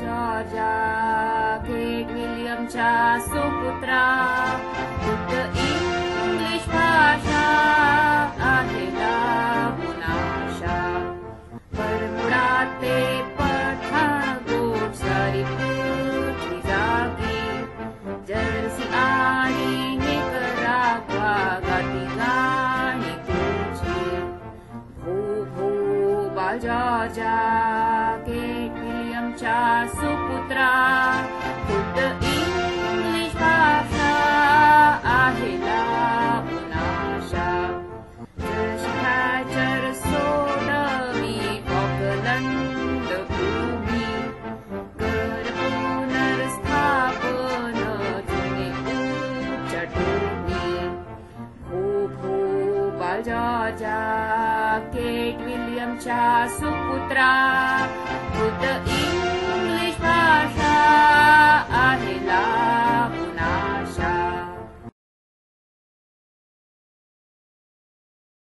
Georgia केट विल्यमच्या सुपुत्रा शुद्ध English भाषा आहे लावूनाशा बरमुडा ते पठाणकोट सारी पृथ्वी जागी जर्सी आणि निकराग्वा गाती गाणी तुझी भूभाल जॉर्जा केट विल्यमच्या सुपुत्रा शुद्ध इंग्लिश भाषा आहे लावूनाशा जशी हॅचर सोडवी ऑकलंड भूमी कर पुनर्स्थापन जुने उच्चटोनी भूभाल जॉर्जा केट विल्यमच्या सुपुत्रा शुद्ध